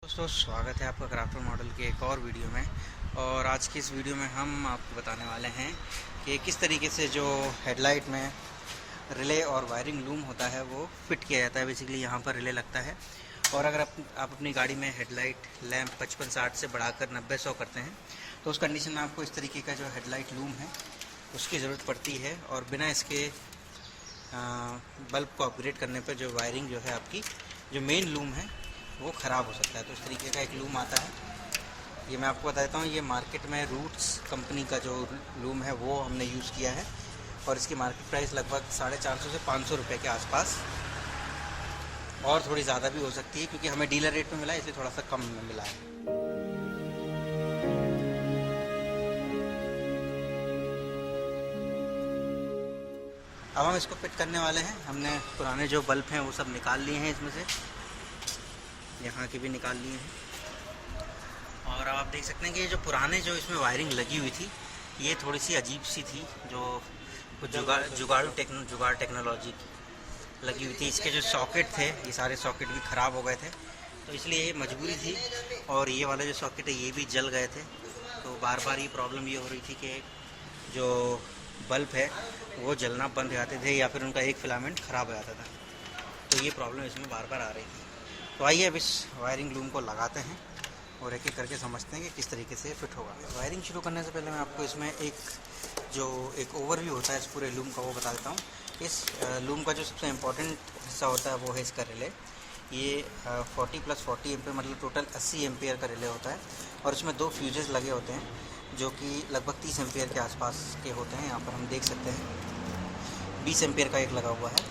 दोस्तों स्वागत है आपका क्राफ्टर मॉडल के एक और वीडियो में। और आज की इस वीडियो में हम आपको बताने वाले हैं कि किस तरीके से जो हेडलाइट में रिले और वायरिंग लूम होता है वो फिट किया जाता है। बेसिकली यहाँ पर रिले लगता है और अगर आप अपनी गाड़ी में हेडलाइट लैंप 55-60 से बढ़ाकर 90-100 करते हैं तो उस कंडीशन में आपको इस तरीके का जो हेडलाइट लूम है उसकी ज़रूरत पड़ती है। और बिना इसके बल्ब को अपग्रेड करने पर जो वायरिंग जो है आपकी जो मेन लूम है वो ख़राब हो सकता है। तो इस तरीके का एक लूम आता है, ये मैं आपको बता देता हूँ। ये मार्केट में रूट्स कंपनी का जो लूम है वो हमने यूज़ किया है और इसकी मार्केट प्राइस लगभग 450 से 500 रुपये के आसपास, और थोड़ी ज़्यादा भी हो सकती है क्योंकि हमें डीलर रेट में मिला है, इसलिए थोड़ा सा कम में मिला है। अब हम इसको फिट करने वाले हैं। हमने पुराने जो बल्ब हैं वो सब निकाल लिए हैं, इसमें से यहाँ के भी निकाल लिए हैं। और अब आप देख सकते हैं कि ये जो पुराने जो इसमें वायरिंग लगी हुई थी ये थोड़ी सी अजीब सी थी, जो जुगाड़ टेक्नोलॉजी की लगी हुई थी। इसके जो सॉकेट थे ये सारे सॉकेट भी ख़राब हो गए थे, तो इसलिए ये मजबूरी थी। और ये वाले जो सॉकेट है ये भी जल गए थे, तो बार बार ये प्रॉब्लम ये हो रही थी कि जो बल्ब है वो जलना बंद हो जाते थे या फिर उनका एक फिलामेंट ख़राब हो जाता था, तो ये प्रॉब्लम इसमें बार बार आ रही थी। तो आइए अब इस वायरिंग लूम को लगाते हैं और एक एक करके समझते हैं कि किस तरीके से फिट होगा। वायरिंग शुरू करने से पहले मैं आपको इसमें एक ओवरव्यू होता है इस पूरे लूम का वो बता देता हूँ। इस लूम का जो सबसे इम्पोर्टेंट हिस्सा होता है वो है इसका रिले। ये 40+40 एम्पियर मतलब टोटल 80 एम्पियर का रिले होता है और इसमें 2 फ्यूजेस लगे होते हैं जो कि लगभग 30 एम्पियर के आसपास के होते हैं। यहाँ पर हम देख सकते हैं 20 एम्पियर का एक लगा हुआ है।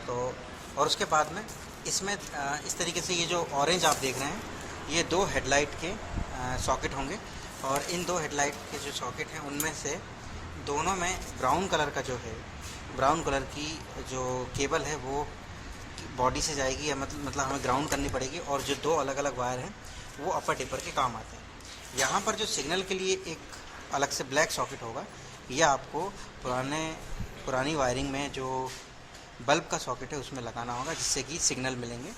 तो और उसके बाद में इसमें इस तरीके से ये जो ऑरेंज आप देख रहे हैं ये 2 हेडलाइट के सॉकेट होंगे और इन 2 हेडलाइट के जो सॉकेट हैं उनमें से दोनों में ब्राउन कलर का जो है ब्राउन कलर की जो केबल है वो बॉडी से जाएगी या मतलब हमें ग्राउंड करनी पड़ेगी, और जो 2 अलग अलग वायर हैं वो अपर टिपर के काम आते हैं। यहाँ पर जो सिग्नल के लिए एक अलग से ब्लैक सॉकेट होगा, यह आपको पुरानी वायरिंग में जो बल्ब का सॉकेट है उसमें लगाना होगा, जिससे कि सिग्नल मिलेंगे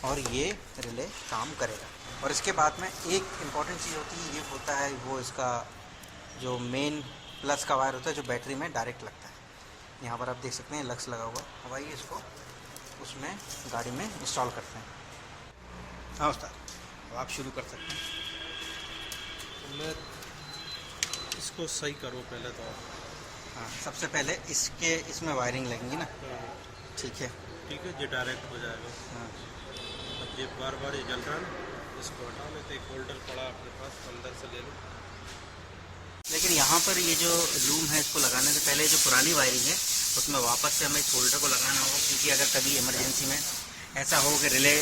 और ये रिले काम करेगा। और इसके बाद में एक इम्पॉर्टेंट चीज़ होती है, ये होता है वो इसका जो मेन प्लस का वायर होता है जो बैटरी में डायरेक्ट लगता है। यहाँ पर आप देख सकते हैं लक्स लगा हुआ। अब आइए इसको उसमें गाड़ी में इंस्टॉल करते हैं। हाँ उस्ताद, अब आप शुरू कर सकते हैं। तो मैं इसको सही करूँ पहले तो। हाँ, सबसे पहले इसमें वायरिंग लगेंगी ना, ठीक है। ठीक है, ये डायरेक्ट हो जाएगा। हाँ, अब ये बार बार ये जल रहा है ना, इसको हटा लेते। एक होल्डर पड़ा अपने पास, अंदर से ले लो। लेकिन यहाँ पर ये जो लूम है इसको लगाने से पहले जो पुरानी वायरिंग है उसमें वापस से हमें इस होल्डर को लगाना होगा, क्योंकि अगर कभी इमरजेंसी में ऐसा हो कि रिले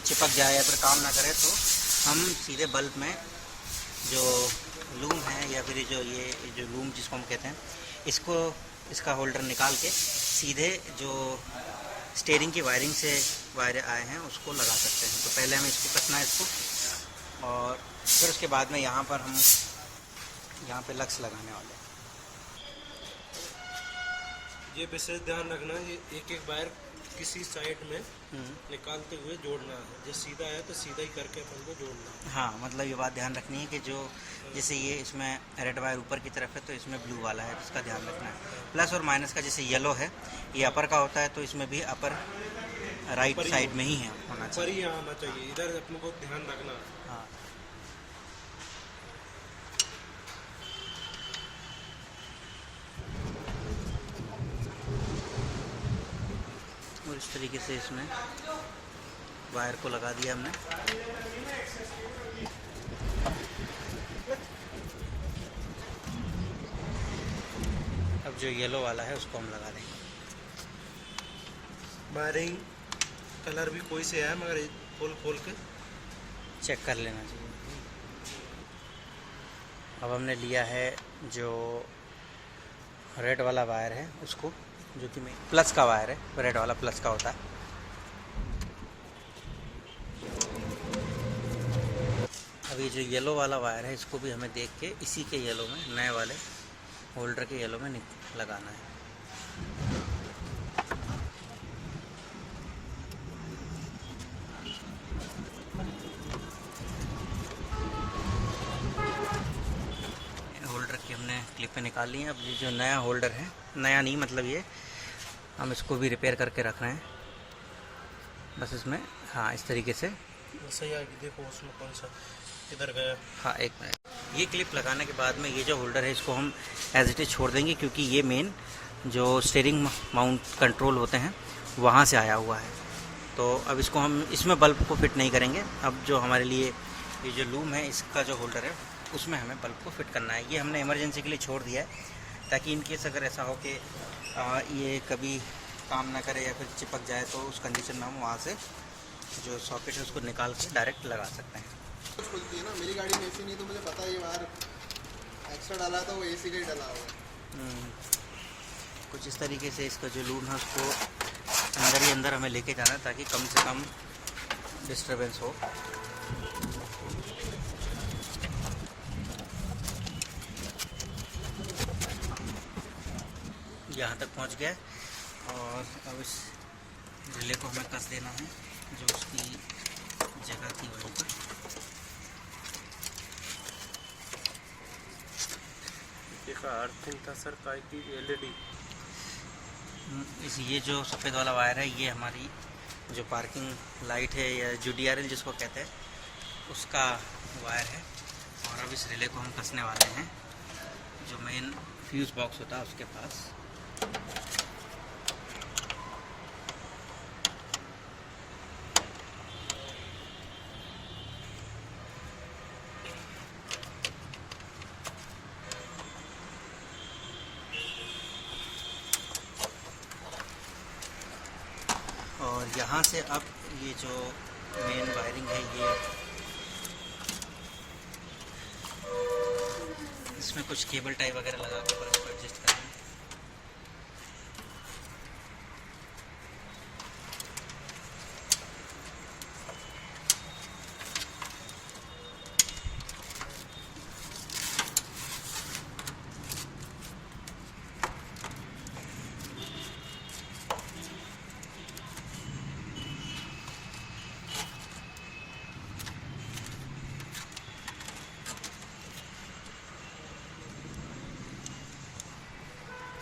चिपक जाए या फिर काम ना करे तो हम सीधे बल्ब में जो लूम है या फिर ये जो लूम जिसको हम कहते हैं इसका होल्डर निकाल के सीधे जो स्टीयरिंग की वायरिंग से वायर आए हैं उसको लगा सकते हैं। तो पहले हमें इसको कसना है इसको, और फिर उसके बाद में यहाँ पर हम यहाँ पे लक्स लगाने वाले हैं। ये विशेष ध्यान रखना, ये एक एक वायर किसी साइड में निकालते हुए जोड़ना है। जो सीधा है तो सीधा ही करके अपन को जोड़ना है। हाँ, मतलब ये बात ध्यान रखनी है कि जो जैसे ये इसमें रेड वायर ऊपर की तरफ है तो इसमें ब्लू वाला है, इसका ध्यान रखना है। प्लस और माइनस का जैसे येलो है ये अपर का होता है तो इसमें भी अपर राइट साइड में ही है होना चाहिए, पर ही आना चाहिए। इधर अपन को ध्यान रखना है। हाँ, और इस तरीके से इसमें वायर को लगा दिया हमने। अब जो येलो वाला है उसको हम लगा देंगे। वायरिंग कलर भी कोई से है, मगर खोल के चेक कर लेना चाहिए। अब हमने लिया है जो रेड वाला वायर है उसको, जो कि प्लस का वायर है, रेड वाला प्लस का होता है। अब ये जो येलो वाला वायर है इसको भी हमें देख के इसी के येलो में, नए वाले होल्डर के येलो में लगाना है। क्लिपें निकाल ली हैं। अब ये जो नया होल्डर है, नया नहीं मतलब ये हम इसको भी रिपेयर करके रख रहे हैं बस इसमें। हाँ इस तरीके से सही आएगी। देखो उसमें कौन सा किधर गया। हाँ एक मिनट। ये क्लिप लगाने के बाद में ये जो होल्डर है इसको हम एज इट इज़ छोड़ देंगे, क्योंकि ये मेन जो स्टीयरिंग माउंट कंट्रोल होते हैं वहाँ से आया हुआ है। तो अब इसको हम इसमें बल्ब को फिट नहीं करेंगे। अब जो हमारे लिए ये जो लूम है इसका जो होल्डर है उसमें हमें बल्ब को फिट करना है। ये हमने इमरजेंसी के लिए छोड़ दिया है ताकि इनकेस अगर ऐसा हो कि ये कभी काम ना करे या फिर चिपक जाए तो उस कंडीशन में हम वहाँ से जो सॉकेट है उसको निकाल के डायरेक्ट लगा सकते हैं। कुछ खुलती है ना, मेरी गाड़ी में एसी नहीं तो मुझे पता है ये बाहर एक्स्ट्रा डाला तो वो एसी का ही डाला हुआ है। कुछ इस तरीके से इसका जो लूम है उसको अंदर ही अंदर हमें लेके जाना है ताकि कम से कम डिस्टर्बेंस हो। यहाँ तक पहुँच गया और अब इस रिले को हमें कस देना है जो उसकी जगह थी वहीं पर। देखा अर्थिंग था सर काय की एलईडी। इस ये जो सफ़ेद वाला वायर है ये हमारी जो पार्किंग लाइट है या जो DRL जिसको कहते हैं उसका वायर है। और अब इस रिले को हम कसने वाले हैं जो मेन फ्यूज़ बॉक्स होता है उसके पास। और यहाँ से अब ये जो मेन वायरिंग है ये इसमें कुछ केबल टाई वगैरह लगा के बस इसको एडजस्ट करना है।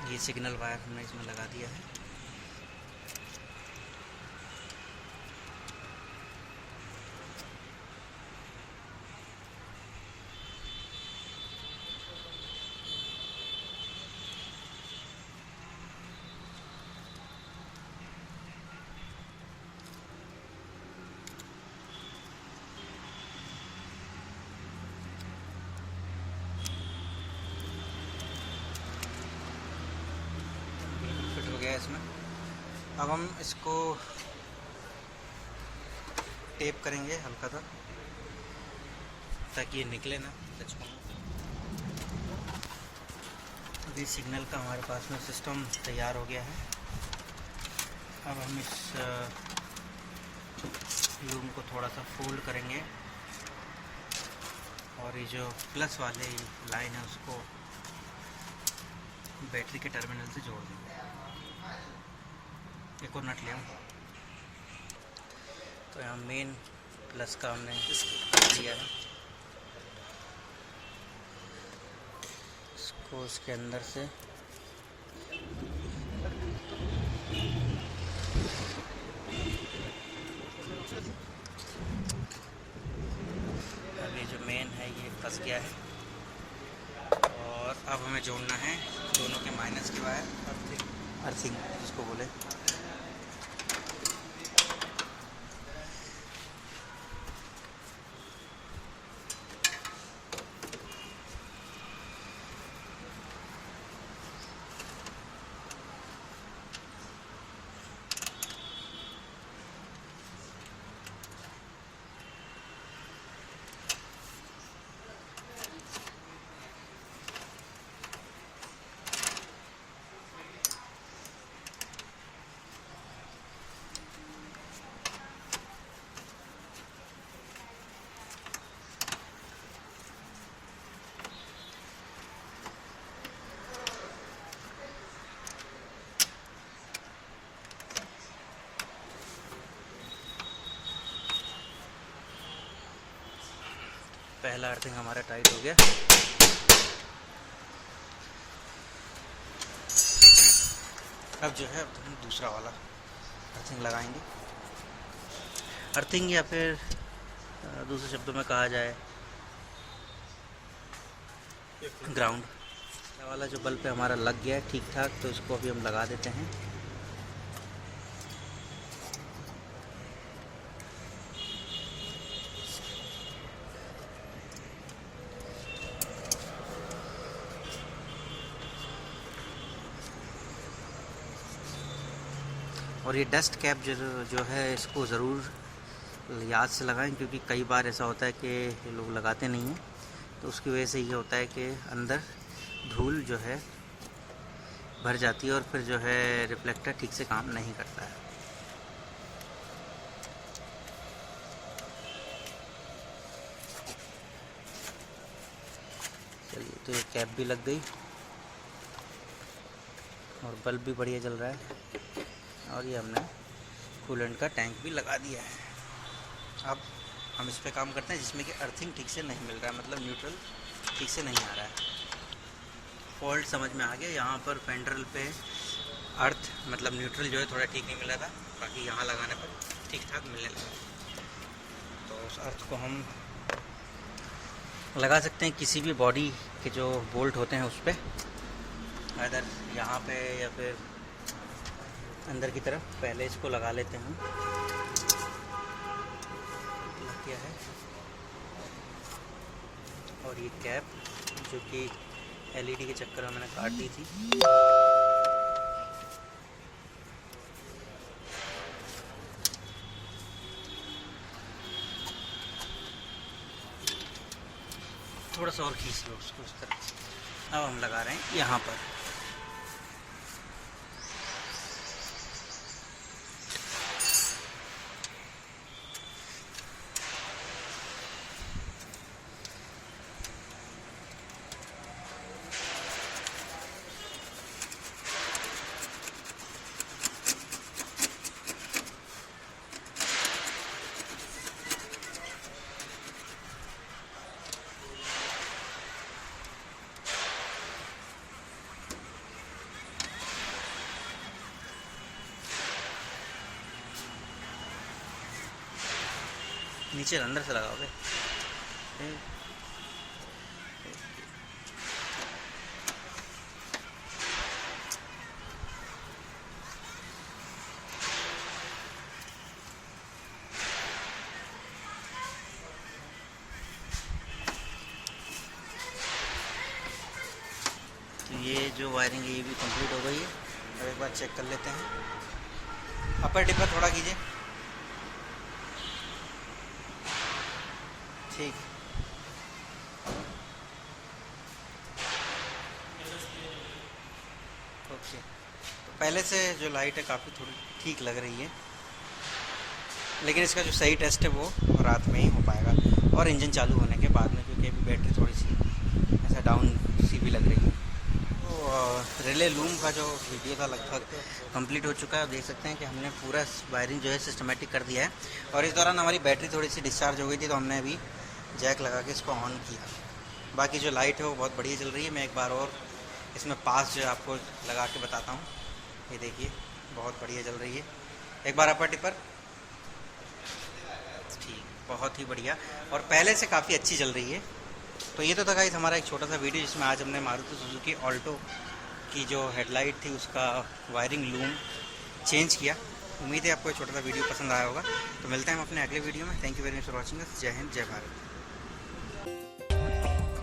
ये सिग्नल वायर हमने इसमें लगा दिया है। गया इसमें। अब हम इसको टेप करेंगे हल्का सा ताकि ये निकले ना। अभी सिग्नल का हमारे पास में सिस्टम तैयार हो गया है। अब हम इस लूम को थोड़ा सा फोल्ड करेंगे और ये जो प्लस वाले लाइन है उसको बैटरी के टर्मिनल से जोड़ देंगे। एक और नट लिया तो यहाँ मेन प्लस का हमने दिया है। इसको इसके अंदर से अब ये जो मेन है ये फंस गया है और अब हमें जोड़ना है दोनों के माइनस के वायर, अर्थिंग जिसको बोले। पहला अर्थिंग हमारा टाइट हो गया। अब जो है अब हम दूसरा वाला अर्थिंग लगाएंगे। अर्थिंग या फिर दूसरे शब्दों में कहा जाए ग्राउंड। ये वाला जो बल्ब पे हमारा लग गया है ठीक ठाक, तो इसको अभी हम लगा देते हैं। और ये डस्ट कैप जो है इसको ज़रूर याद से लगाएं, क्योंकि कई बार ऐसा होता है कि ये लोग लगाते नहीं हैं, तो उसकी वजह से ये होता है कि अंदर धूल जो है भर जाती है और फिर जो है रिफ्लेक्टर ठीक से काम नहीं करता है। चलिए, तो ये कैप भी लग गई और बल्ब भी बढ़िया जल रहा है, और ये हमने कूलेंट का टैंक भी लगा दिया है। अब हम इस पे काम करते हैं जिसमें कि अर्थिंग ठीक से नहीं मिल रहा है, मतलब न्यूट्रल ठीक से नहीं आ रहा है। फॉल्ट समझ में आ गया। यहाँ पर फेंड्रल पे अर्थ मतलब न्यूट्रल जो है थोड़ा ठीक नहीं मिल रहा था, बाकी यहाँ लगाने पर ठीक ठाक मिलने लगा। तो उस अर्थ को हम लगा सकते हैं किसी भी बॉडी के जो बोल्ट होते हैं उस पर, इधर यहाँ पे या फिर अंदर की तरफ। पहले इसको लगा लेते हैं। लग गया है। और ये कैप जो कि एलईडी के चक्कर में मैंने काट दी थी, थोड़ा सा और खींच लो उसको उस तरह से। अब हम लगा रहे हैं यहाँ पर। नीचे अंदर से लगाओगे। तो ये जो वायरिंग है ये भी कंप्लीट हो गई है। अब एक बार चेक कर लेते हैं। अपर टिपर थोड़ा कीजिए। ठीक। ओके, तो पहले से जो लाइट है काफ़ी थोड़ी ठीक लग रही है, लेकिन इसका जो सही टेस्ट है वो रात में ही हो पाएगा और इंजन चालू होने के बाद में, क्योंकि अभी बैटरी थोड़ी सी ऐसा डाउन सी भी लग रही है। तो रिले लूम का जो वीडियो था लगभग कंप्लीट हो चुका है। आप देख सकते हैं कि हमने पूरा वायरिंग जो है सिस्टमेटिक कर दिया है, और इस दौरान हमारी बैटरी थोड़ी सी डिस्चार्ज हो गई थी, तो हमने अभी जैक लगा के इसको ऑन किया। बाकी जो लाइट है वो बहुत बढ़िया चल रही है। मैं एक बार और इसमें पास जो है आपको लगा के बताता हूँ। ये देखिए बहुत बढ़िया चल रही है। एक बार अपर टिपर। ठीक, बहुत ही बढ़िया, और पहले से काफ़ी अच्छी चल रही है। तो ये तो था गाइस हमारा एक छोटा सा वीडियो, जिसमें आज हमने मारुति सुजुकी ऑल्टो की जो हेडलाइट थी उसका वायरिंग लूम चेंज किया। उम्मीद है आपको एक छोटा सा वीडियो पसंद आया होगा। तो मिलते हैं हम अपने अगले वीडियो में। Thank you very much for watching us. जय हिंद, जय Bharat.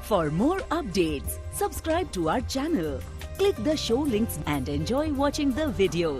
For more updates, subscribe to our channel, click the show links and enjoy watching the videos.